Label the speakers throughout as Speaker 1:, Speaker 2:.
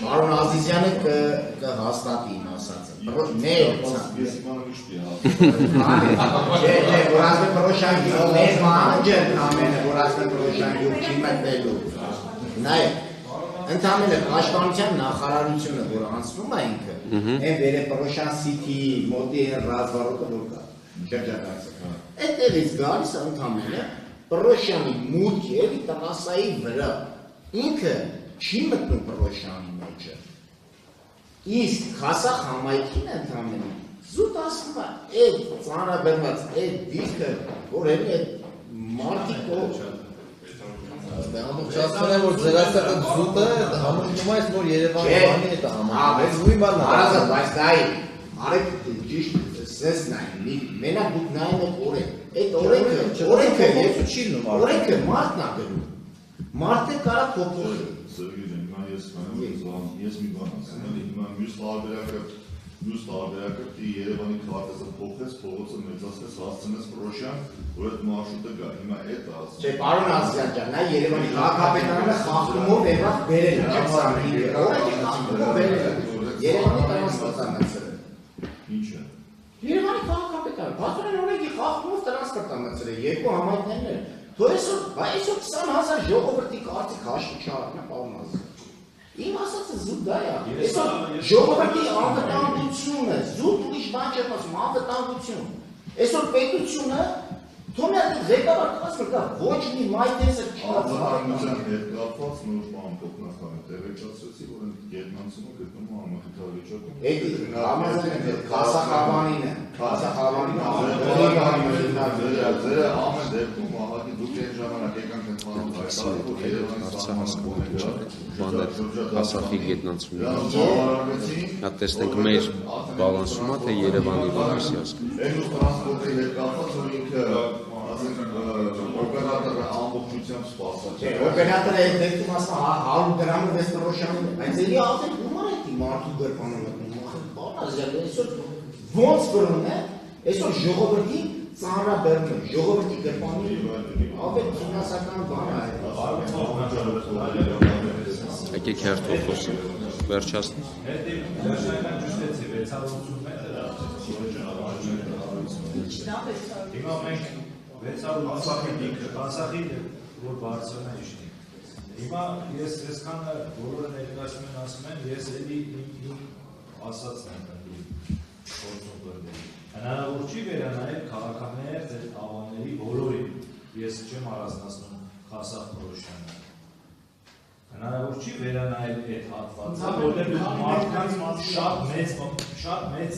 Speaker 1: Պարոն Ազիզյանը կհաստատի իմ ասածը։ Մեր Ընդամենը պաշտպանության նախարարությունը, որ անցնում է ինքը, այն վերեպրոշան սիթի մոտի են ռազմավարոտը, որ կա, շրջակայցը։ Այդտեղից գալիս ընդամենը պրոշյանի մուտք է տղասայի վրա, ինքը չի մտնում պրոշյանի մեջը, իսկ հասախ համայքին ընդամենը, զուտ ասում է, այդ ծանրաբերված, այդ դիրքը, որ էլի այդ մարդիկ
Speaker 2: Ամուղջացել է, որ ձերացակը զուտը համուղջում այս նոր Երևանի բանի է համուղջում։
Speaker 1: Արազը, բայց դայի, արեք ճիշտ սես նային, մենակ դուք նային եք օրենք, այդ օրենքը մարդն է գրում, մարդը կարա փոփոխի։
Speaker 3: Սերգեյ ջան, ես մի բան ասեմ, հիմա մյուս տարբերակը Երևանի քարտեզը փոխեց, փողոցը մեծացրեց, հասցնեց Պրոշյան, որ այդ մարշրուտը գա, հիմա այդ ասում։
Speaker 1: Չէ, պարոն Ազիզյան ջան, նա Երևանի քաղաքապետարանը խախտումով եղավ բերել, Երևանի տրանսպորտանացրել։
Speaker 3: Ինչ է։
Speaker 1: Երևանի քաղաքապետարանը, բացորեն օրենքի խախտումով տրանսպորտանացրել, երկու համայնքներն են։ Թող այսօր 20,000 ժողովրդի կարծիք հաշվի չառնա, պարոն Ազիզյան։ Իմ ասածը զուտ դա է, այսօր ժողովրդի անվտանգությունը, զուտ ուրիշ բան չեմ ասում, անվտանգություն։ Այսօր պետությունը թողնի այդ ղեկավար կազմը կա, ոչ մի մայթեսը
Speaker 3: Հանրության հետ կապված նոր բան փոխնախարարը տեղեկացրեցի, որ այդ գերմանցումը գտնում է անմխիթար վիճակում։
Speaker 1: Այդ Ռամազանը Ղազախավանին է, Ղազախավանին
Speaker 3: ձեր ամեն դեպքում ահագի դուք այն ժամանակ եկանք ընդհանուր հայտարարել, որ Երևանի
Speaker 4: Հասախի գետնանցումները։ Նա տեսնենք մեր բալանսումը, թե Երևանի որպեսի ասկը։
Speaker 3: Այն ու տրանսպորտի հետ կապված, որ ինքը օպերատորը ամբողջությամբ սպասած
Speaker 1: է։ Օպերատորը այդ դեպքում ասա 100 գրամը վեց Պրոշյանի է, բայց էլի ատեն ումար է դի մարդու գրպանը մտնում, պարոն Ազիզյան, այսօր ոնց կրոն է, այսօր ժողովրդի ծանրաբերում է, ժողովրդի գրպանի ավելի ֆինանսական բան է։
Speaker 4: Եկեք հերթով խոսենք, վերջացնի։
Speaker 5: Հիմա մենք 600 Ասախի որ բարձրն է իշնի։ Հիմա ես այսքանը բոլորը ներկայացում են ասում են, ես էլի իմ ասածն եմ փորձում բերել։ Հնարավոր չի վերանայել քաղաքաներ ձեր ավանների բոլորին, ես չեմ առանձնացնում Խասախ Պրոշյանը։ Հնարավոր չի վերանայել այդ հատվածը, որտեղ մարդկանց շատ մեծ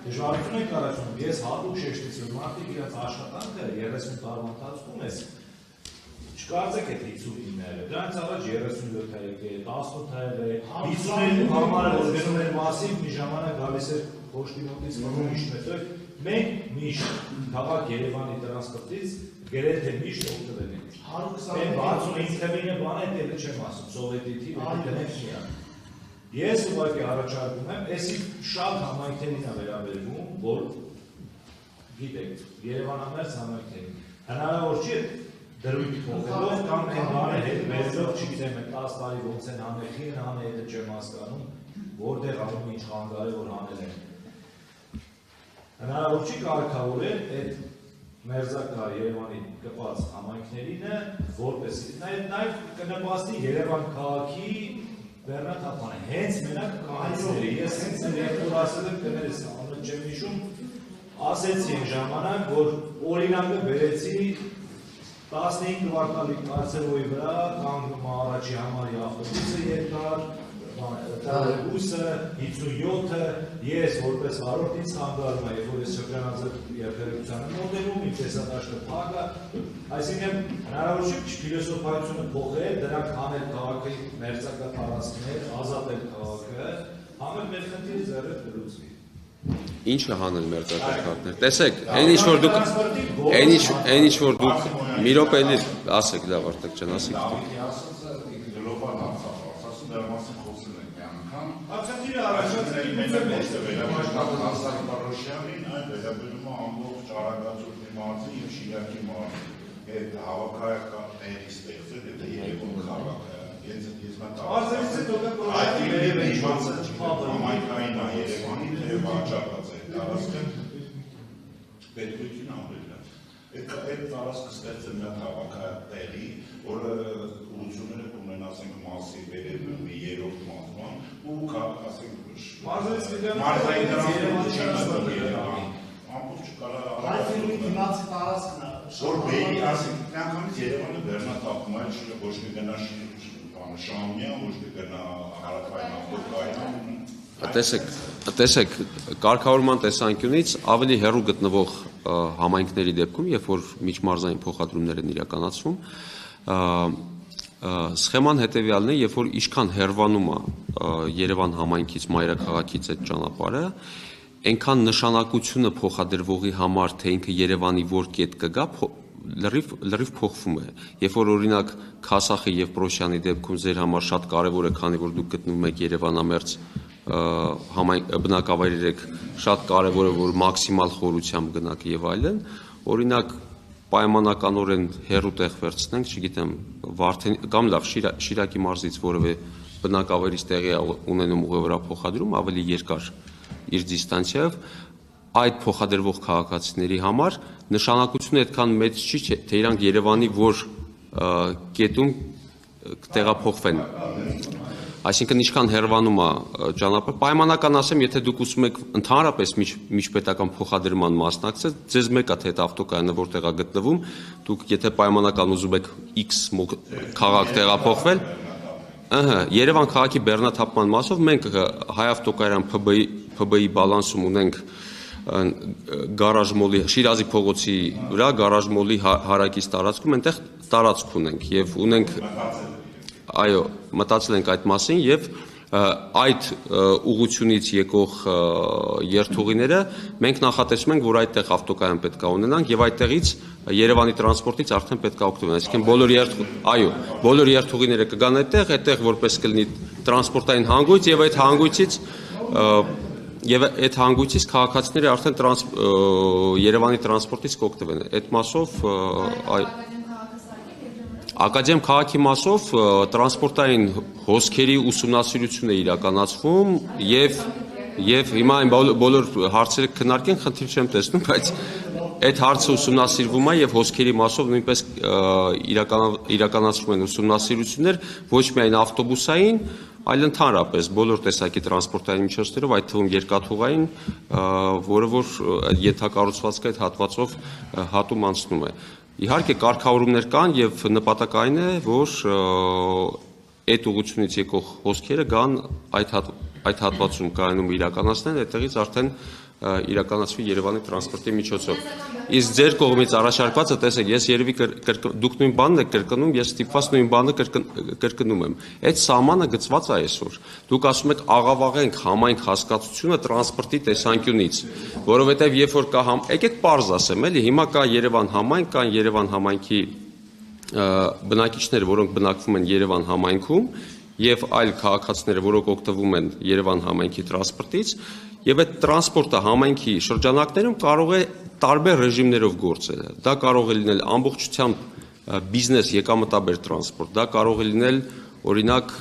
Speaker 5: դժվարություն եք առաջանում, ես հատուկ շեշտեցի, որ մարդիկ իրենց աշխատանքը 30 տարվա ընթացքում ես չկարծեք այդ 59-ը, դրանց առաջ 37 է եկել, 18 է, 52 համարը, որ գնում էր մասիվ, մի ժամանակ գալիս էր փոշտի մոտից մնում միշտ մետր, մենք միշտ քաղաք Երևանի տրանսպորտից գրել թե միշտ օգտվել ենք։ 65 թվինը բան է, դեպը չեմ ասում, սովետի թիվը դնենք միան։ Ես ուղղակի առաջարկում եմ, այսի շատ համայնքներին է վերաբերվում, որ գիտեք, Երևանամերձ համայնքներին հնարավոր չի դրույթ փոխելով կամ այն բանը հետ վերելով, չգիտեմ, 10 տարի ոնց են անել, խին անել, դա չեմ հասկանում, որտեղ անում ինչ խանգարել, որ անել են։ Հնարավոր չի կարգավորել այդ մերձակա Երևանի կպած համայնքներինը, որպեսզի նաև կնպաստի Երևան քաղաքի Բեռնաթափանը, հենց մենակ կանցների, ես հենց երկու ասել եմ կներես, անոտ չեմ հիշում, ասեցի այն ժամանակ, որ օրինակը բերեցի 15 կվարտալի կարծերովի վրա, կանգնում առաջի համարի ավտոբուսը երկար, բուսը, 57-ը, ես որպես վարորդ ինձ խանգարում է, որ ես շրջանաձև երբերակցությանը մոտենում, իմ տեսադաշտը փակ է, այսինքն հնարավոր չի ֆիլոսոփայությունը փոխել, դրանք հանել քաղաքի մերձակա տարածքներ, ազատել քաղաքը, համել մեր խնդիրը ձեռք լուծվի։
Speaker 4: Ինչը հանել մերձակա քաղաքներ։ Տեսեք, այն ինչ որ դուք մի րոպե ասեք, լավ Արտակ ջան, ասեք։
Speaker 3: Ակցենտիրը առաջացրել մենք Հասարակ Պարոշյանին, այն վերաբերում է ամբողջ Արագածոտնի մարզի և Շիրակի մարզի հետ հավաքական տեղի ստեղծել, եթե Երևան քաղաքը։
Speaker 6: Պետքույթին ամրել է։ Այդ տարածքը ստեղծել է հավաքատեղի, որը ուղղությունները կունեն, ասենք, մասի վերևում մի երրորդ մազման ու ասենք մարզային դրանք ամբողջ կարա որ բերի ասենք անգամից Երևանը բեռնաթափում է, ոչ մի գնա Շահումյան, ոչ մի գնա Հարավային ավտոկայան։
Speaker 4: Տեսեք, կարգավորման տեսանկյունից ավելի հեռու գտնվող համայնքների դեպքում, երբ որ միջմարզային փոխադրումներ են իրականացվում, սխեման հետևյալն է, երբ որ ինչքան հեռվանում է Երևան համայնքից, մայրաքաղաքից այդ ճանապարհը, այնքան նշանակությունը փոխադրվողի համար, թե ինքը Երևանի որ կետ կգա, լրիվ փոխվում է։ Երբ որ օրինակ Քասախի եւ Պրոշյանի դեպքում ձեր համար շատ կարեւոր է, քանի որ դուք գտնվում եք Երևանամերձ բնակավայրեր եք, շատ կարևոր է, որ մաքսիմալ խորությամբ գնաք եւ այլն, օրինակ պայմանականորեն հեռու տեղ վերցնենք, չգիտեմ, Վարդեն կամ լավ Շիրակի մարզից որևէ բնակավայրից տեղի ունենում ուղի վրա փոխադրում ավելի երկար իր դիստանցիայով, այդ փոխադրվող քաղաքացիների համար նշանակությունը այդքան մեծ չի, թե իրանք Երևանի որ կետում տեղափոխվեն։ Այսինքն ինչքան հեռվանում է ճանապարհը, պայմանական ասեմ, եթե դուք ուզում եք ընդհանրապես միջպետական փոխադրման մասնակցել, ձեզ մեկ է թե այդ ավտոկայանը որտեղ է գտնվում, դուք եթե պայմանական ուզում եք X քաղաք տեղափոխվել, Երևան քաղաքի բեռնաթափման մասով մենք Հայ ավտոկայարան ՓԲ-ի բալանսում ունենք գարաժ մոլի Շիրազի փողոցի վրա գարաժ մոլի հարակից տարածքում այնտեղ տարածք ունենք եւ ունենք այո մտածել ենք այդ մասին եւ այդ ուղությունից եկող երթուղիները մենք նախատեսում ենք որ այդտեղ ավտոկայան պետք է ունենանք եւ այդտեղից Երևանի տրանսպորտից արդեն պետք է օգտվեն այսինքն բոլոր երթուղիները կգան այդտեղ որպես կլինի տրանսպորտային հանգույց եւ այդ հանգույցից քաղաքացիները արդեն Երևանի տրանսպորտից կօգտվեն այդ մասով Ակադեմ քաղաքի մասով տրանսպորտային հոսքերի ուսումնասիրություն է իրականացվում եւ հիմա այն բոլոր հարցերը քննարկեն, խնդիր չեմ տեսնում, բայց այդ հարցը ուսումնասիրվում է եւ հոսքերի մասով նույնպես իրականացվում են ուսումնասիրություններ ոչ միայն ավտոբուսային, այլ ընդհանրապես բոլոր տեսակի տրանսպորտային միջոցներով, այդ թվում երկաթուղային, որը որ ենթակառուցվածքը այդ հատվածով հատում անցնում է։ Իհարկե կարգավորումներ կան եւ նպատակը այն է, որ այդ ուղղությունից եկող հոսքերը գան այդ հատվածում կայանում իրականացնեն, այդտեղից արդեն իրականացվի Երևանի տրանսպորտի միջոցով։ Իսկ ձեր կողմից առաջարկվածը, տեսեք, ես երևի դուք նույն բանն եք կրկնում, ես ստիպված նույն բանը կրկնում եմ։ Այդ սահմանը գծված է այսօր։ Դուք ասում եք աղավաղենք համայնք հասկացությունը տրանսպորտի տեսանկյունից, որովհետև երբ որ կա եկեք պարզ ասեմ, էլի, հիմա կա Երևան համայնք, կան Երևան համայնքի բնակիչներ, որոնք բնակվում են Երևան համայնքում, եւ այլ քաղաքացիները, որոնք օգտվում են Երևան համայնքի տրանսպորտից, եւ այդ տրանսպորտը համայնքի շրջանակներում կարող է տարբեր ռեժիմներով գործել։ Դա կարող է լինել ամբողջությամբ բիզնես եկամտաբեր տրանսպորտ, դա կարող է լինել օրինակ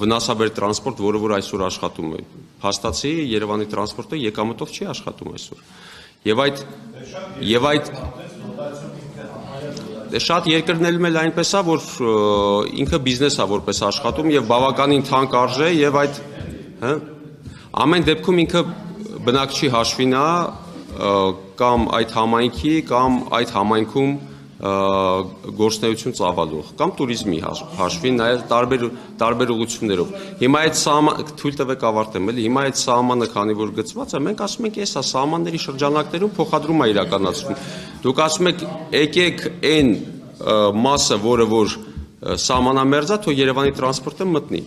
Speaker 4: վնասաբեր տրանսպորտ, որը որ այսօր աշխատում է։ Փաստացի Երևանի տրանսպորտը եկամտով չի աշխատում այսօր։ Եվ այդ շատ երկրներում էլ այնպես է, որ ինքը բիզնես է որպես աշխատում եւ բավականին թանկ արժե եւ այդ ամեն դեպքում ինքը բնակչի հաշվին է կամ այդ համայնքի կամ այդ համայնքում գործունեություն ծավալող կամ туриզմի հաշվին նաեւ տարբեր ուղղություններով։ Հիմա այդ թույլ տվեք ավարտեմ, էլի հիմա այդ սահմանը քանի որ գծված է, մենք ասում ենք, էսա սահմանների շրջանակներում փոխադրում է իրականացվում։ Դուք ասում եք, եկեք այն մասը, որը որ սահմանամերձ է, թող Երևանի տրանսպորտը մտնի։